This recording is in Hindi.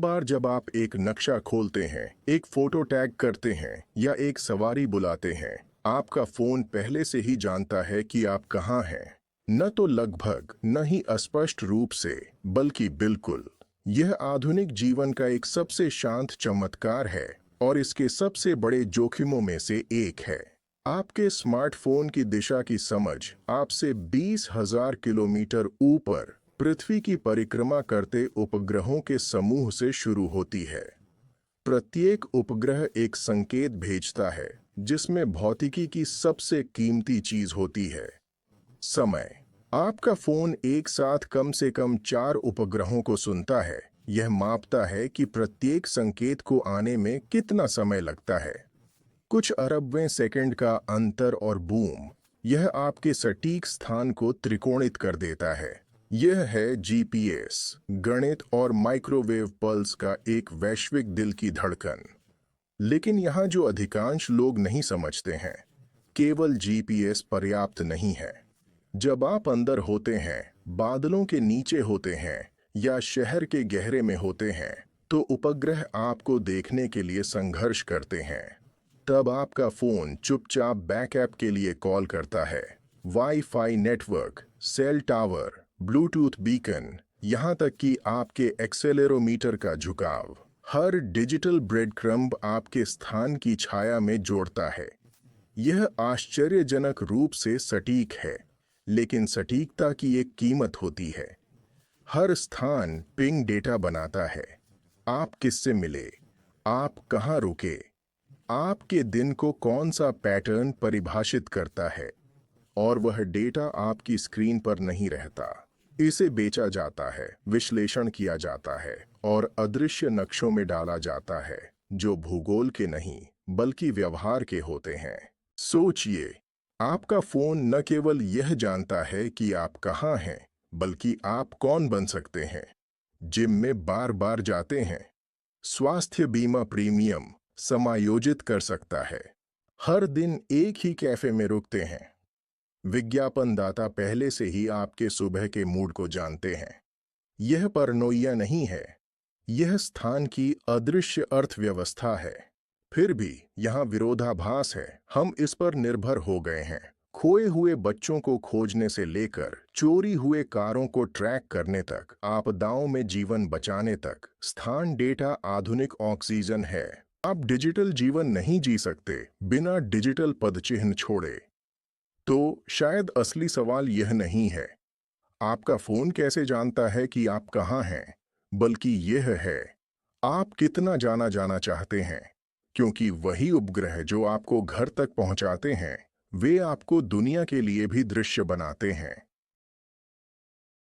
बार जब आप एक नक्शा खोलते हैं, एक फोटो टैग करते हैं या एक सवारी बुलाते हैं, आपका फोन पहले से ही जानता है कि आप कहाँ हैं। न तो लगभग, न ही अस्पष्ट रूप से, बल्कि बिल्कुल। यह आधुनिक जीवन का एक सबसे शांत चमत्कार है और इसके सबसे बड़े जोखिमों में से एक है। आपके स्मार्टफोन की दिशा की समझ आपसे 20,000 किलोमीटर ऊपर पृथ्वी की परिक्रमा करते उपग्रहों के समूह से शुरू होती है। प्रत्येक उपग्रह एक संकेत भेजता है जिसमें भौतिकी की सबसे कीमती चीज होती है, समय। आपका फोन एक साथ कम से कम 4 उपग्रहों को सुनता है। यह मापता है कि प्रत्येक संकेत को आने में कितना समय लगता है। कुछ अरबवें सेकंड का अंतर और बूम, यह आपके सटीक स्थान को त्रिकोणित कर देता है। यह है जीपीएस, गणित और माइक्रोवेव पल्स का एक वैश्विक दिल की धड़कन। लेकिन यहाँ जो अधिकांश लोग नहीं समझते हैं, केवल जीपीएस पर्याप्त नहीं है। जब आप अंदर होते हैं, बादलों के नीचे होते हैं या शहर के गहरे में होते हैं, तो उपग्रह आपको देखने के लिए संघर्ष करते हैं। तब आपका फोन चुपचाप बैकअप के लिए कॉल करता है। Wifi network, cell tower, bluetooth beacon, यहाँ तक कि आपके एक्सेलेरोमीटर का झुकाव, हर डिजिटल ब्रेड क्रम्ब आपके स्थान की छाया में जोड़ता है। यह आश्चर्यजनक रूप से सटीक है, लेकिन सटीकता की एक कीमत होती है। हर स्थान पिंग डेटा बनाता है। आप किससे मिले, आप कहाँ रुके, आपके दिन को कौन सा पैटर्न परिभाषित करता है, और वह डेटा आपकी स्क्रीन पर नहीं रहता। इसे बेचा जाता है, विश्लेषण किया जाता है और अदृश्य नक्शों में डाला जाता है, जो भूगोल के नहीं बल्कि व्यवहार के होते हैं। सोचिए, आपका फोन न केवल यह जानता है कि आप कहाँ हैं, बल्कि आप कौन बन सकते हैं। जिम में बार बार जाते हैं, स्वास्थ्य बीमा प्रीमियम समायोजित कर सकता है। हर दिन एक ही कैफे में रुकते हैं। विज्ञापनदाता पहले से ही आपके सुबह के मूड को जानते हैं। यह परनोइया नहीं है, यह स्थान की अदृश्य अर्थव्यवस्था है। फिर भी यहाँ विरोधाभास है। हम इस पर निर्भर हो गए हैं। खोए हुए बच्चों को खोजने से लेकर चोरी हुए कारों को ट्रैक करने तक, आपदाओं में जीवन बचाने तक, स्थान डेटा आधुनिक ऑक्सीजन है। आप डिजिटल जीवन नहीं जी सकते बिना डिजिटल पदचिह्न छोड़े। तो शायद असली सवाल यह नहीं है, आपका फोन कैसे जानता है कि आप कहाँ हैं, बल्कि यह है, आप कितना जाना चाहते हैं। क्योंकि वही उपग्रह जो आपको घर तक पहुंचाते हैं, वे आपको दुनिया के लिए भी दृश्य बनाते हैं।